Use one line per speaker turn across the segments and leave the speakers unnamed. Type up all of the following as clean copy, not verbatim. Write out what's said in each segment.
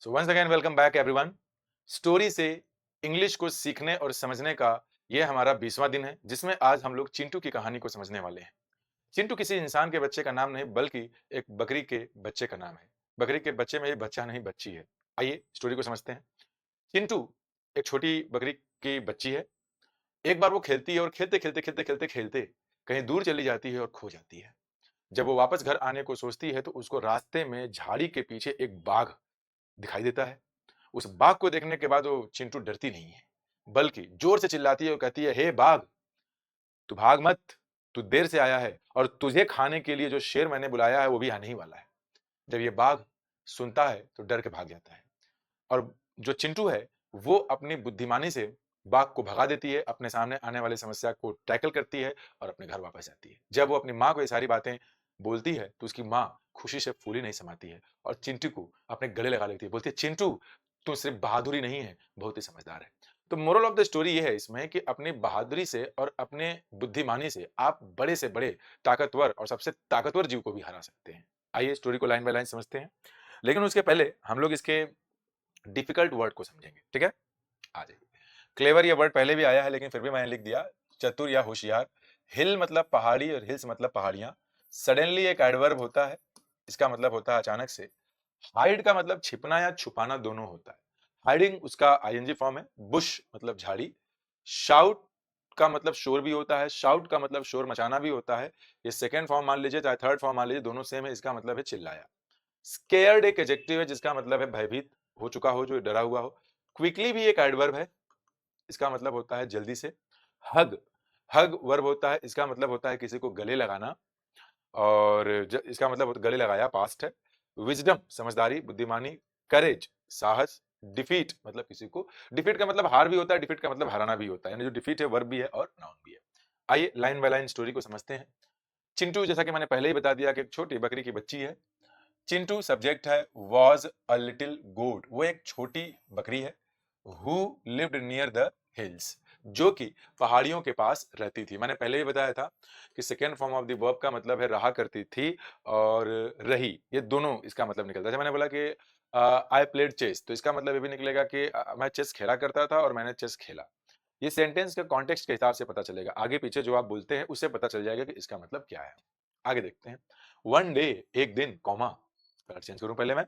सो once again welcome back everyone. Story से English को सीखने और समझने का ये हमारा 20वां दिन है, जिसमें आज हम लोग चिंटू की कहानी को समझने वाले हैं। चिंटू किसी इंसान के बच्चे का नाम नहीं, बल्कि एक बकरी के बच्चे का नाम है। बकरी के बच्चे में ये बच्चा नहीं, बच्ची है। आइए स्टोरी को समझते हैं। चिंटू एक छोटी बकरी की बच्ची है। एक बार वो खेलती है और खेलते कहीं दूर चली जाती है और खो जाती है। जब वो वापस घर आने को सोचती है तो उसको रास्ते में झाड़ी के पीछे एक बाघ दिखाई देता है। उस बाघ को देखने के बाद वो चिंटू डरती नहीं है, बल्कि जोर से चिल्लाती है और कहती है, हे बाघ, तू भाग मत। तू देर से आया है और तुझे खाने के लिए जो शेर मैंने बुलाया है वो भी आने ही वाला है। जब ये बाघ सुनता है तो डर के भाग जाता है और जो चिंटू है वो अपनी बुद्धिमानी से बाघ को भगा देती है, अपने सामने आने वाली समस्या को टैकल करती है और अपने घर वापस जाती है। जब वो अपनी माँ को ये सारी बातें बोलती है तो उसकी माँ खुशी से फूली नहीं समाती है और चिंटू को अपने गले लगा लेती है। बोलती है, चिंटू, तू सिर्फ बहादुरी नहीं है, बहुत ही समझदार है। तो मोरल ऑफ द स्टोरी ये है इसमें कि अपनी बहादुरी से और अपने बुद्धिमानी से आप बड़े से बड़े ताकतवर और सबसे ताकतवर जीव को भी हरा सकते हैं। आइए स्टोरी को लाइन बाय लाइन समझते हैं, लेकिन उसके पहले हम लोग इसके डिफिकल्ट वर्ड को समझेंगे। ठीक है, आ जाइए। क्लेवर ये वर्ड पहले भी आया है, लेकिन फिर भी मैंने लिख दिया, चतुर या होशियार। हिल मतलब पहाड़ी और हिल्स मतलब पहाड़ियां। सडनली एक एडवर्ब होता है, इसका मतलब होता है अचानक से। हाइड का मतलब छिपना या छुपाना दोनों होता है। हाइडिंग उसका आईएनजी फॉर्म है। बुश मतलब झाड़ी। शाउट का मतलब शोर भी होता है, शाउट का मतलब शोर मचाना भी होता है। ये सेकेंड फॉर्म मान लीजिए चाहे थर्ड फॉर्म मान लीजिए, दोनों सेम है। इसका मतलब है चिल्लाया। स्केयर्ड एक एडजेक्टिव है जिसका मतलब है भयभीत हो चुका हो, जो डरा हुआ हो। क्विकली भी एक एडवर्ब है, इसका मतलब होता है जल्दी से। हग हग वर्ब होता है, इसका मतलब होता है किसी को गले लगाना, और इसका मतलब गले लगाया पास्ट है। विजडम समझदारी बुद्धिमानी। करेज साहस। डिफीट मतलब किसी को, डिफीट का मतलब हार भी होता है, डिफीट का मतलब हराना भी होता है, यानी जो डिफीट है वर्ब भी है और नाउन भी है। आइए लाइन बाय लाइन स्टोरी को समझते हैं। चिंटू, जैसा कि मैंने पहले ही बता दिया कि एक छोटी बकरी की बच्ची है। चिंटू सब्जेक्ट है। वॉज अ लिटिल गोट, वो एक छोटी बकरी है। Who lived near the hills, जो कि पहाड़ियों के पास रहती थी। मैंने पहले ही बताया था कि second form of the verb का मतलब है रहा करती थी और रही, ये दोनों इसका मतलब निकलता है। मैंने बोला कि आई प्लेड चेस, तो इसका मतलब ये भी निकलेगा कि मैं चेस खेला करता था और मैंने चेस खेला। ये सेंटेंस के कॉन्टेक्स्ट के हिसाब से पता चलेगा, आगे पीछे जो आप बोलते हैं उससे पता चल जाएगा कि इसका मतलब क्या है। आगे देखते हैं। वन डे, एक दिन, कॉमा, कलर चेंज करूं पहले मैं।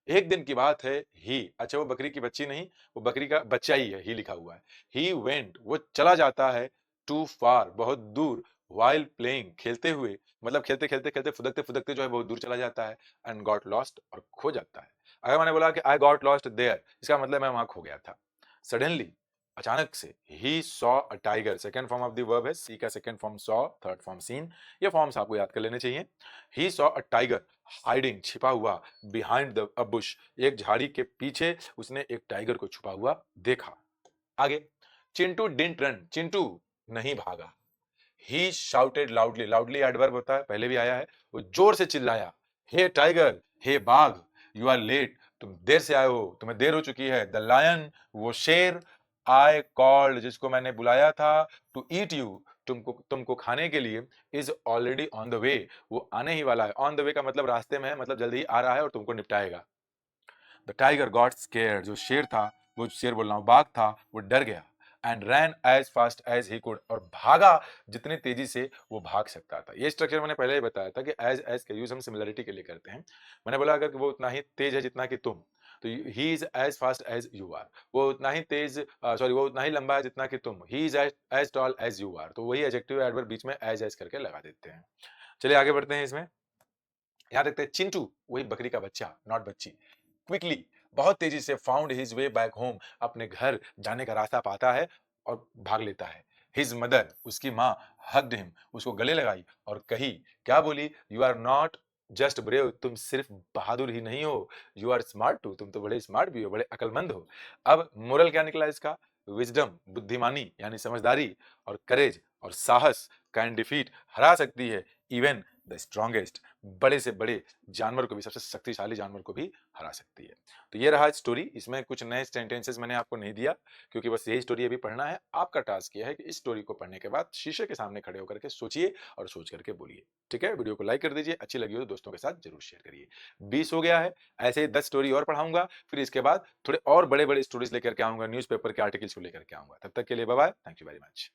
एक दिन की बात है। ही, अच्छा वो बकरी की बच्ची नहीं, वो बकरी का बच्चा ही है, ही लिखा हुआ है। ही वेंट, वो चला जाता है। टू फार, बहुत दूर। वाइल प्लेइंग, खेलते हुए, मतलब खेलते खेलते खेलते फुदकते फुदकते जो है बहुत दूर चला जाता है। एंड गॉट लॉस्ट, और खो जाता है। अगर मैंने बोला कि आई गॉट लॉस्ट देयर, इसका मतलब मैं वहां खो गया था। सडनली, अचानक से। He saw a tiger, second form of the verb है। सी का second form saw, third form seen. ये फॉर्म्स आपको याद कर लेने चाहिए। He saw a tiger, hiding, छिपा हुआ। बिहाइंड द अ बुश, एक झाड़ी के पीछे उसने एक टाइगर को छुपा हुआ देखा। आगे। चिंटू डिडंट रन, चिंटू नहीं भागा। ही शाउटेड लाउडली, लाउडली एडवर्ब होता है, पहले भी आया है। वो जोर से चिल्लाया, हे टाइगर, हे बाघ, यू आर लेट, तुम देर से आए हो, तुम्हें देर हो चुकी है। द लायन, वो शेर। आई कॉल्ड, जिसको मैंने बुलाया था, टू ईट यू, तुमको खाने के लिए, is already on the way, वो आने ही वाला है। ऑन द वे का मतलब रास्ते में है, मतलब जल्दी ही आ रहा है और तुमको निपटाएगा। द टाइगर गॉट स्केयर्ड, जो शेर था, वो शेर बोल रहा हूं, बाघ था, वो डर गया। And ran as fast as he could, और भागा जितनी तेजी से वो भाग सकता था। ये स्ट्रक्चर मैंने पहले ही बताया था कि एज एज का यूज हम सिमिलरिटी के लिए करते हैं। मैंने बोला अगर वो उतना ही तेज है जितना कि तुम, तो he is as fast as you are. वो उतना ही तेज, सॉरी, वो उतना ही लंबा है जितना कि तुम। He is as tall as you are, तो वही एडजेक्टिव एडवर्ब बीच में एज करके लगा देते हैं। चलिए आगे बढ़ते हैं। इसमें यहाँ देखते हैं, चिंटू, वही बकरी का बच्चा, नॉट बच्ची, क्विकली, बहुत तेजी से, found his way back home, अपने घर जाने का रास्ता पाता है और भाग लेता है। हिज मदर, उसकी माँ, हग्ड हिम, उसको गले लगाई और कही, क्या बोली, you are not just brave, तुम सिर्फ बहादुर ही नहीं हो, यू आर स्मार्ट टू, तुम तो बड़े स्मार्ट भी हो, बड़े अकलमंद हो। अब मोरल क्या निकला इसका? विजडम बुद्धिमानी यानी समझदारी, और करेज और साहस, कैन डिफीट हरा सकती है, इवन द स्ट्रॉन्गेस्ट, बड़े से बड़े जानवर को भी, सबसे शक्तिशाली जानवर को भी हरा सकती है। तो ये रहा स्टोरी। इसमें कुछ नए सेंटेंसेस मैंने आपको नहीं दिया क्योंकि बस यही स्टोरी अभी पढ़ना है। आपका टास्क ये है कि इस स्टोरी को पढ़ने के बाद शीशे के सामने खड़े होकर के सोचिए और सोच करके बोलिए। ठीक है? वीडियो को लाइक कर दीजिए, अच्छी लगी हो तो दोस्तों के साथ ज़रूर शेयर करिए। 20 हो गया है, ऐसे ही 10 स्टोरी और पढ़ाऊँगा, फिर इसके बाद थोड़े और बड़े-बड़े स्टोरीज़ लेकर के आऊँगा, न्यूज़पेपर के आर्टिकल्स को लेकर के आऊँगा। तब तक के लिए bye bye, thank you very much.